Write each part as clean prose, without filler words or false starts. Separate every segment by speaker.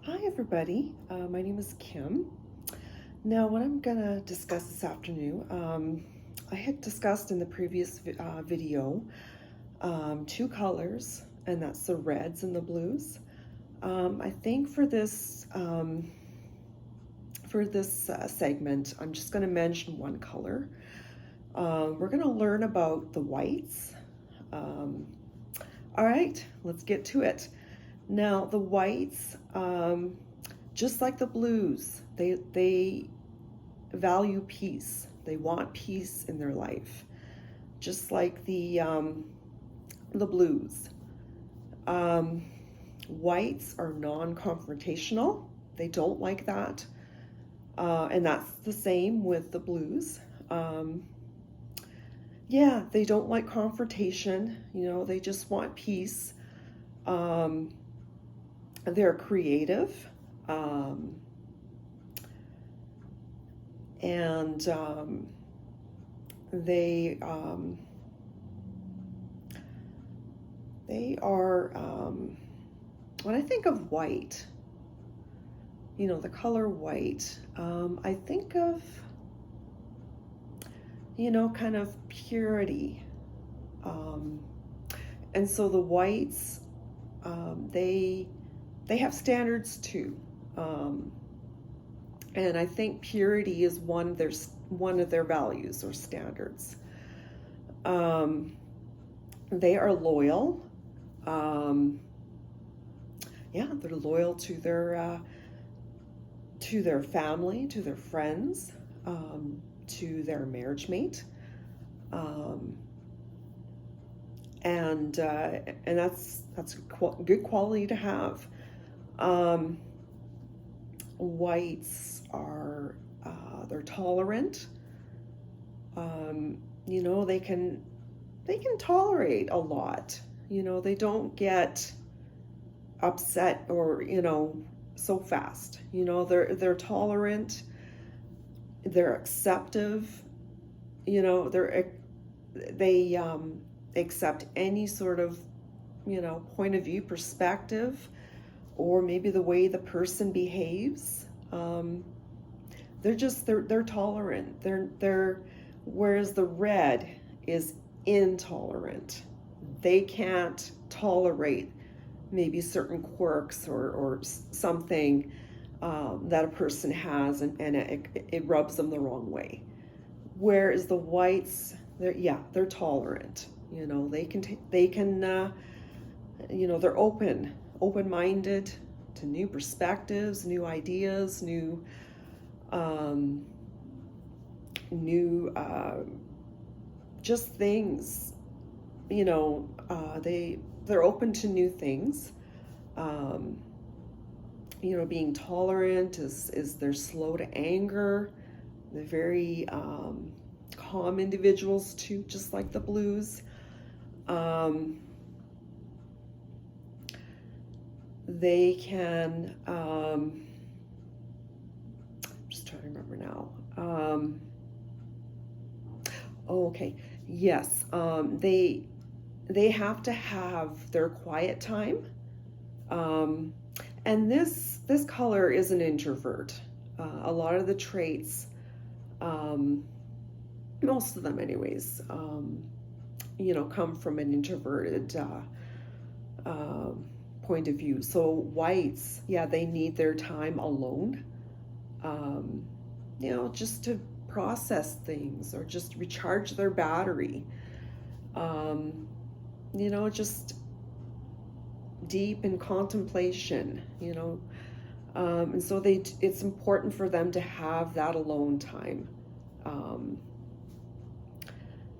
Speaker 1: Hi, everybody. My name is Kim. Now, what I'm going to discuss this afternoon, I had discussed in the previous video two colors, and that's the reds and the blues. I think for this segment, I'm just going to mention one color. We're going to learn about the whites. Um, all right, let's get to it. Now, the whites, just like the blues, they value peace. They want peace in their life, just like the blues. Um, Whites are non-confrontational. They don't like that, and that's the same with the blues. Um, yeah, they don't like confrontation. They just want peace. Um, they're creative. Um, and they they are when I think of white, the color white, I think of kind of purity, um, and so the whites, they have standards too, um, and I think purity is one of their values or standards. Um, they are loyal. Um, yeah, they're loyal to their family, to their friends, to their marriage mate, um, and that's a good quality to have. Um, Whites are they're tolerant. Um, they can tolerate a lot. They don't get upset or so fast. They're tolerant. They're acceptive. They accept any sort of point of view, perspective, or maybe the way the person behaves. They're tolerant. They're Whereas the red is intolerant. They can't tolerate maybe certain quirks or something that a person has, and it rubs them the wrong way. Whereas the whites, they're tolerant. They're open-minded to new perspectives, new ideas, um, new just things. They're open to new things. Um, Being tolerant is they're slow to anger. They're very calm individuals too, just like the blues. They can. I'm just trying to remember now. Oh, okay. Yes. They have to have their quiet time. Um, and this color is an introvert. A lot of the traits, um, most of them, anyways, come from an introverted uh, point of view. So whites, yeah, they need their time alone, um, just to process things or just recharge their battery. Um, just deep in contemplation, and so it's important for them to have that alone time. Um,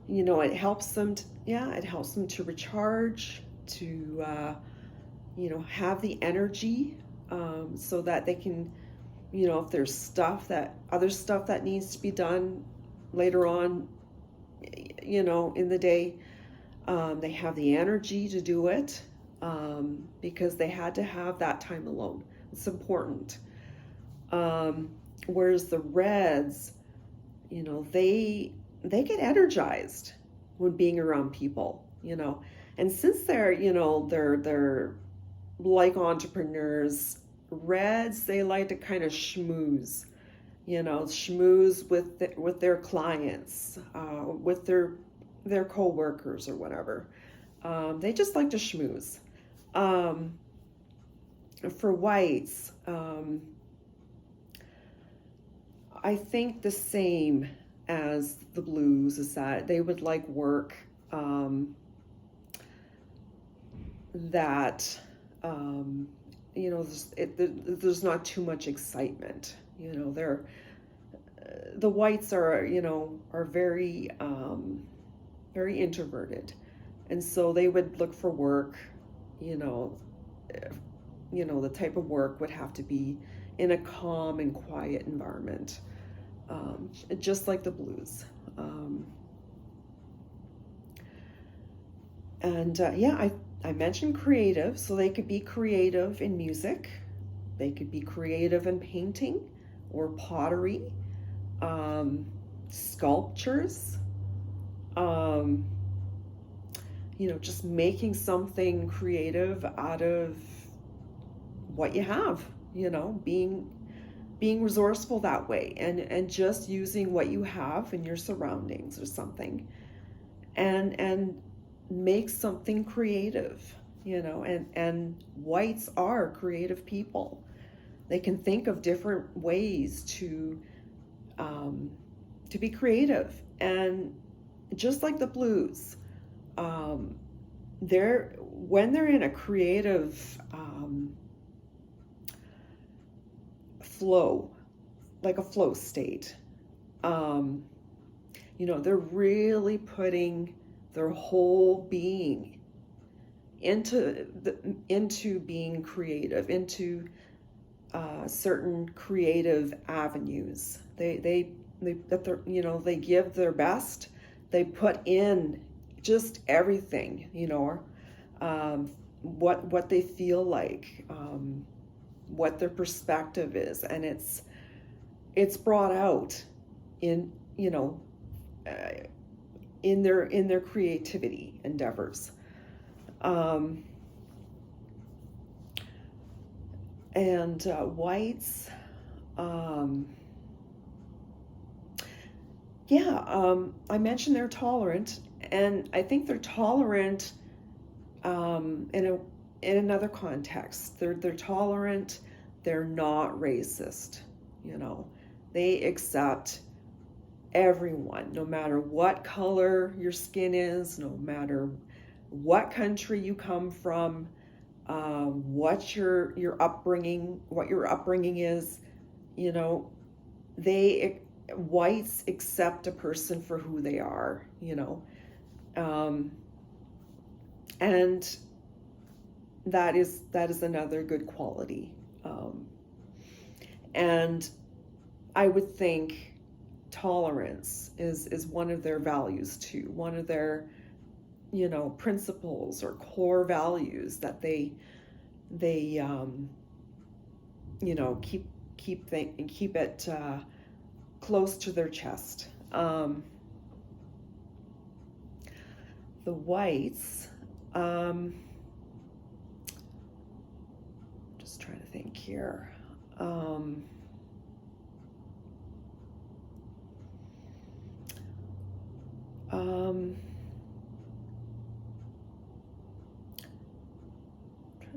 Speaker 1: it helps them to recharge, to have the energy, so that they can, if there's other stuff that needs to be done later on, in the day, they have the energy to do it, because they had to have that time alone. It's important. Um, Whereas the reds, they get energized when being around people, and since they're like entrepreneurs, Reds, they like to kind of schmooze, schmooze with their clients, with their co-workers or whatever. They just like to schmooze. Um, for whites, I think the same as the blues is that they would like work that there's not too much excitement. The whites are very introverted, and so they would look for work. You know, the type of work would have to be in a calm and quiet environment, just like the blues. I mentioned creative, so they could be creative in music, they could be creative in painting or pottery, sculptures, um, just making something creative out of what you have, being resourceful that way, and just using what you have in your surroundings or something, and make something creative, and whites are creative people. They can think of different ways to be creative, and just like the blues, when they're in a creative flow, like a flow state, they're really putting their whole being into being creative, into certain creative avenues. They give their best. They put in just everything, what they feel like, what their perspective is, and it's brought out in in their creativity endeavors. And whites, I mentioned they're tolerant, and I think they're tolerant in another context. They're tolerant. They're not racist. They accept everyone, no matter what color your skin is, no matter what country you come from, what your upbringing is. Whites accept a person for who they are, and that is another good quality. And I would think tolerance is one of their values too, one of their principles or core values that they keep it close to their chest. The whites, just trying to think here. Trying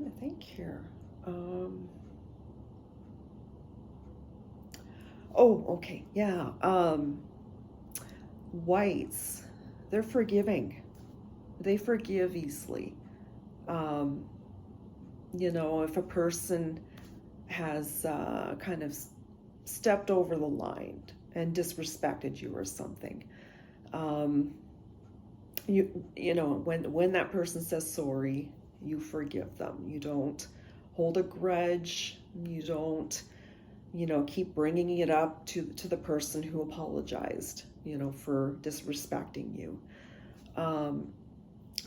Speaker 1: to think here. Okay, yeah. Whites, they're forgiving. They forgive easily. If a person has kind of stepped over the line and disrespected you or something, when that person says sorry, you forgive them. You don't hold a grudge. You don't keep bringing it up to the person who apologized for disrespecting you.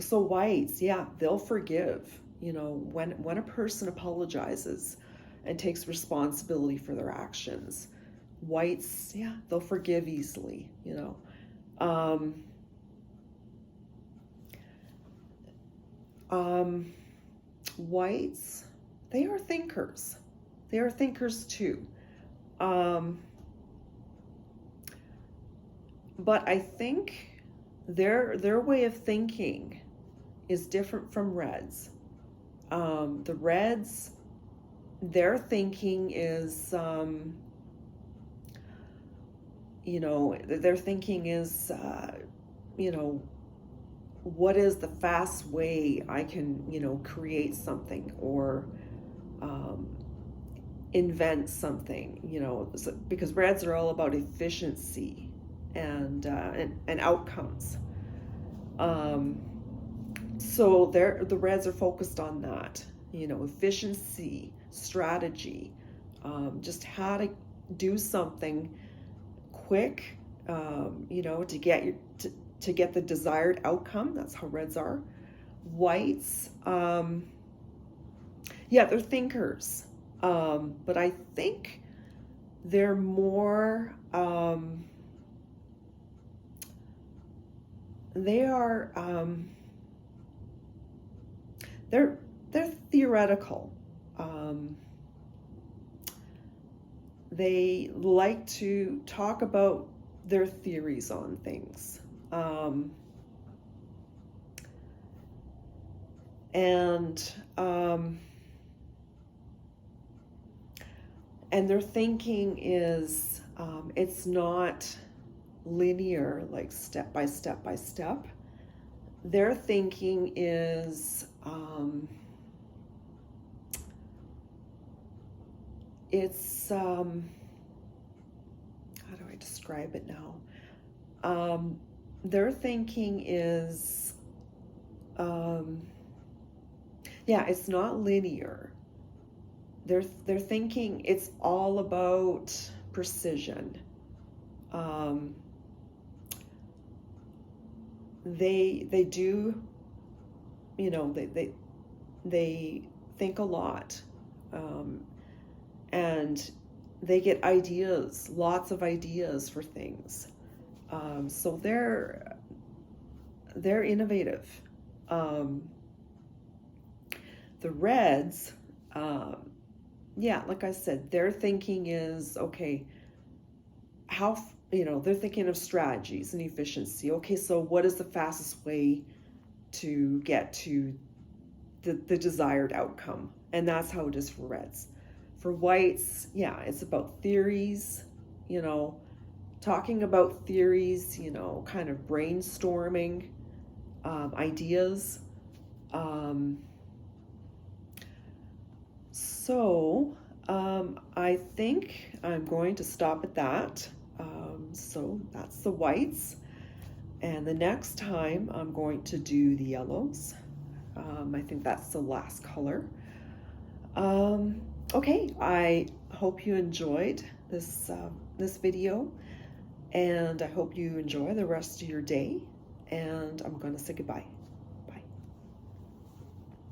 Speaker 1: So whites, yeah, they'll forgive when a person apologizes and takes responsibility for their actions. Whites, yeah, they'll forgive easily. Whites, they are thinkers. They are thinkers too. Um, but I think their way of thinking is different from reds. The reds, their thinking is, their thinking is, what is the fast way I can, create something or invent something, because reds are all about efficiency and outcomes. So the reds are focused on that, efficiency, strategy, just how to do something quick, to get the desired outcome. That's how reds are. Whites, they're thinkers, but I think they're more, they're theoretical. They like to talk about their theories on things. And their thinking is, it's not linear, like step by step by step. Their thinking is, it's, how do I describe it now? Their thinking is, it's not linear. Their thinking, it's all about precision. They do, they think a lot, and they get ideas, lots of ideas for things. So they're innovative. The reds, like I said, their thinking is, okay, they're thinking of strategies and efficiency. Okay, so what is the fastest way to get to the desired outcome? And that's how it is for reds. For whites, it's about theories, talking about theories, kind of brainstorming ideas. So I think I'm going to stop at that. So that's the whites. And the next time I'm going to do the yellows. I think that's the last color. Okay, I hope you enjoyed this video, and I hope you enjoy the rest of your day, and I'm going to say goodbye.